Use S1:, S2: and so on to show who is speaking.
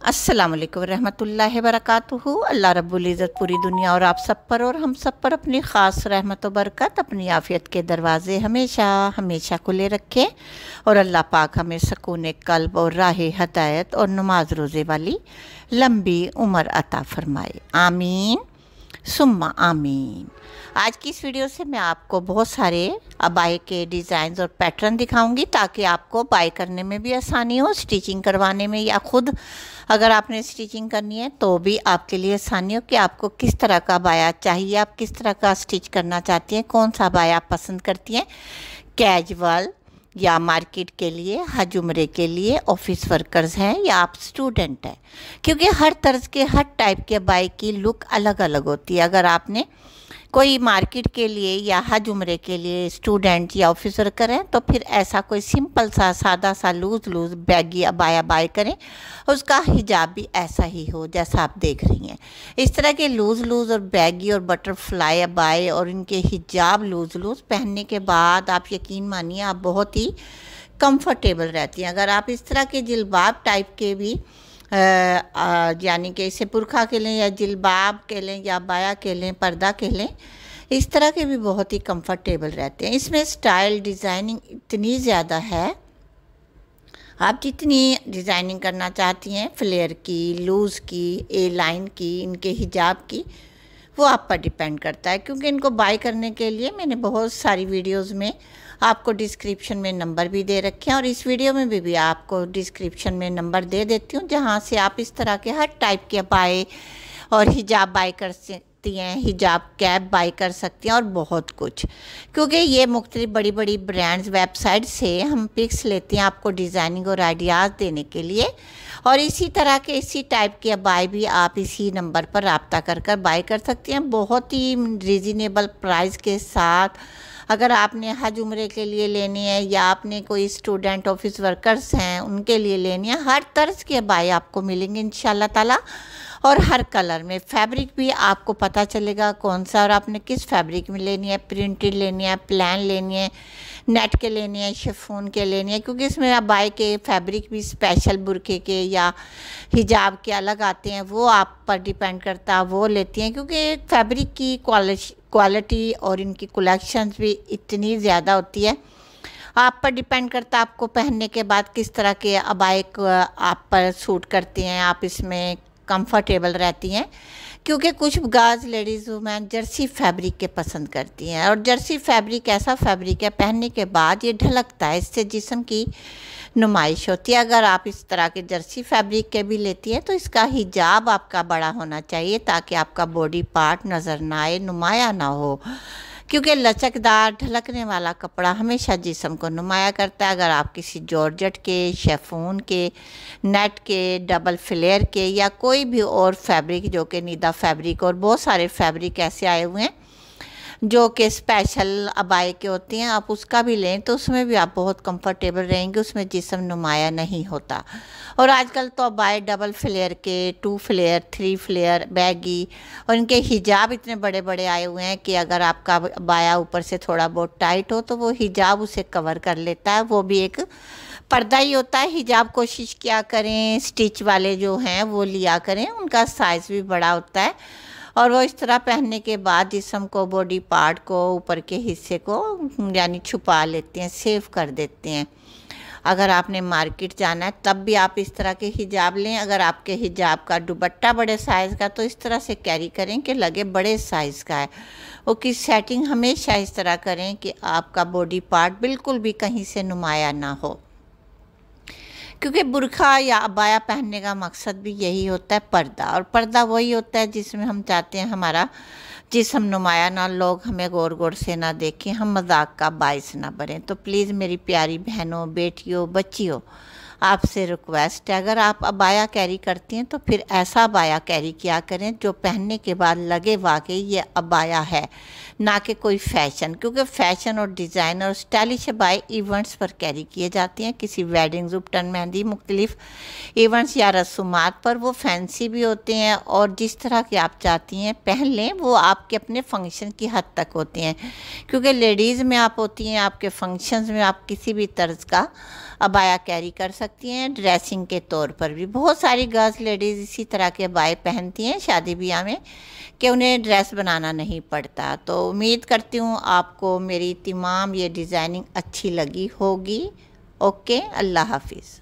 S1: अस्सलाम वालेकुम रहमतुल्लाहि बरकातुहू। अल्लाह रब्बुल इज़्ज़त पूरी दुनिया और आप सब पर और हम सब पर अपनी ख़ास रहमत व बरकत, अपनी आफ़ियत के दरवाज़े हमेशा हमेशा खुले रखे और अल्लाह पाक हमें सकून क़ल्ब और राह हदायत और नमाज रोज़े वाली लंबी उम्र अता फ़रमाए। आमीन सुम्मा आमीन। आज की इस वीडियो से मैं आपको बहुत सारे अबाए के डिज़ाइंस और पैटर्न दिखाऊंगी ताकि आपको बाय करने में भी आसानी हो, स्टिचिंग करवाने में, या खुद अगर आपने स्टिचिंग करनी है तो भी आपके लिए आसानी हो कि आपको किस तरह का अबाया चाहिए, आप किस तरह का स्टिच करना चाहती हैं, कौन सा अबाया आप पसंद करती हैं, कैजुअल या मार्केट के लिए, हज उम्रे के लिए, ऑफिस वर्कर्स हैं या आप स्टूडेंट हैं, क्योंकि हर तर्ज के हर टाइप के अबाए की लुक अलग अलग होती है। अगर आपने कोई मार्केट के लिए या हज उम्रे के लिए स्टूडेंट या ऑफिस वर्कर हैं तो फिर ऐसा कोई सिंपल सा सादा सा लूज़ बैगी अबाया बाय करें, उसका हिजाब भी ऐसा ही हो जैसा आप देख रही हैं। इस तरह के लूज़ और बैगी और बटरफ्लाई अबाए और इनके हिजाब लूज़ पहनने के बाद आप यकीन मानिए आप बहुत ही कंफर्टेबल रहती हैं। अगर आप इस तरह के जिलबाब टाइप के भी यानी कि इसे बुरखा के लें या जिलबाब के लें या बाया के लें, पर्दा के लें, इस तरह के भी बहुत ही कंफर्टेबल रहते हैं। इसमें स्टाइल डिज़ाइनिंग इतनी ज़्यादा है, आप जितनी डिज़ाइनिंग करना चाहती हैं, फ्लेयर की, लूज़ की, ए लाइन की, इनके हिजाब की, वो आप पर डिपेंड करता है। क्योंकि इनको बाय करने के लिए मैंने बहुत सारी वीडियोस में आपको डिस्क्रिप्शन में नंबर भी दे रखे हैं और इस वीडियो में भी आपको डिस्क्रिप्शन में नंबर दे देती हूँ, जहाँ से आप इस तरह के हर टाइप के अबाए और हिजाब बाय कर सकती हैं, हिजाब कैप बाय कर सकती हैं और बहुत कुछ। क्योंकि ये मुख्तलिफ बड़ी बड़ी ब्रांड्स वेबसाइट से हम पिक्स लेते हैं आपको डिज़ाइनिंग और आइडियाज़ देने के लिए, और इसी तरह के इसी टाइप के अबाए भी आप इसी नंबर पर रब्ता कर बाय कर सकती हैं बहुत ही रीज़नेबल प्राइस के साथ। अगर आपने हज उम्रे के लिए लेनी है या आपने कोई स्टूडेंट ऑफिस वर्कर्स हैं उनके लिए लेनी है, हर तर्ज के अबाए आपको मिलेंगे इंशाल्लाह ताला, और हर कलर में। फैब्रिक भी आपको पता चलेगा कौन सा और आपने किस फैब्रिक में लेनी है, प्रिंटेड लेनी है, प्लान लेनी है, नेट के लेनी है, शिफॉन के लेनी है, क्योंकि इसमें अबाए के फैब्रिक भी स्पेशल बुरखे के या हिजाब के अलग आते हैं, वो आप पर डिपेंड करता है, वो लेती हैं। क्योंकि फैब्रिक की क्वालिटी और इनकी कलेक्शंस भी इतनी ज़्यादा होती है, आप पर डिपेंड करता है आपको पहनने के बाद किस तरह के अबाए आप पर सूट करते हैं, आप इसमें कंफर्टेबल रहती हैं। क्योंकि कुछ girls ladies women Jersey fabric के पसंद करती हैं, और जर्सी फैब्रिक ऐसा फैब्रिक है पहनने के बाद ये ढलकता है, इससे जिस्म की नुमाइश होती है। अगर आप इस तरह के जर्सी फैब्रिक के भी लेती हैं तो इसका हिजाब आपका बड़ा होना चाहिए ताकि आपका बॉडी पार्ट नज़र ना आए, नुमाया ना हो, क्योंकि लचकदार ढलकने वाला कपड़ा हमेशा जिस्म को नुमाया करता है। अगर आप किसी जॉर्जेट के, शिफॉन के, नेट के, डबल फ्लेयर के या कोई भी और फैब्रिक जो कि नीदा फैब्रिक और बहुत सारे फैब्रिक ऐसे आए हुए हैं जो कि स्पेशल अबाए के होते हैं, आप उसका भी लें तो उसमें भी आप बहुत कंफर्टेबल रहेंगे, उसमें जिस्म नुमाया नहीं होता। और आजकल तो अबाए डबल फ्लेयर के, 2 फ्लेयर, 3 फ्लेयर, बैगी और इनके हिजाब इतने बड़े बड़े आए हुए हैं कि अगर आपका अबाया ऊपर से थोड़ा बहुत टाइट हो तो वो हिजाब उसे कवर कर लेता है, वो भी एक पर्दा ही होता है। हिजाब कोशिश किया करें स्टिच वाले जो हैं वो लिया करें, उनका साइज़ भी बड़ा होता है और वो इस तरह पहनने के बाद जिस्म को, बॉडी पार्ट को, ऊपर के हिस्से को यानी छुपा लेते हैं, सेव कर देते हैं। अगर आपने मार्केट जाना है तब भी आप इस तरह के हिजाब लें। अगर आपके हिजाब का दुपट्टा बड़े साइज़ का तो इस तरह से कैरी करें कि लगे बड़े साइज़ का है। उसकी सेटिंग हमेशा इस तरह करें कि आपका बॉडी पार्ट बिल्कुल भी कहीं से नुमाया ना हो, क्योंकि बुरखा या अबाया पहनने का मकसद भी यही होता है, पर्दा। और पर्दा वही होता है जिसमें हम चाहते हैं हमारा जिस्म नुमाया ना, लोग हमें गौर से ना देखें, हम मजाक का बाइस ना बनें। तो प्लीज़ मेरी प्यारी बहनों, बेटियों, बच्चियों, आपसे रिक्वेस्ट है, अगर आप अबाया कैरी करती हैं तो फिर ऐसा अबाया कैरी किया करें जो पहनने के बाद लगे वाकई ये अबाया है, ना कि कोई फ़ैशन। क्योंकि फ़ैशन और डिज़ाइन और स्टाइलिश अबाए इवेंट्स पर कैरी किए जाते हैं, किसी वेडिंग, जुबटन, मेहंदी, मुख्तलिफ इवेंट्स या रसूमात पर वो फैंसी भी होते हैं और जिस तरह के आप चाहती हैं पहन लें वो आपके अपने फंक्शन की हद तक होते हैं। क्योंकि लेडीज़ में आप होती हैं, आपके फंक्शंस में आप किसी भी तर्ज का अबाया कैरी कर सकते सकती हैं ड्रेसिंग के तौर पर भी। बहुत सारी गर्ल्स लेडीज़ इसी तरह के अबाए पहनती हैं शादी ब्याह में कि उन्हें ड्रेस बनाना नहीं पड़ता। तो उम्मीद करती हूँ आपको मेरी तमाम ये डिज़ाइनिंग अच्छी लगी होगी। ओके, अल्लाह हाफिज़।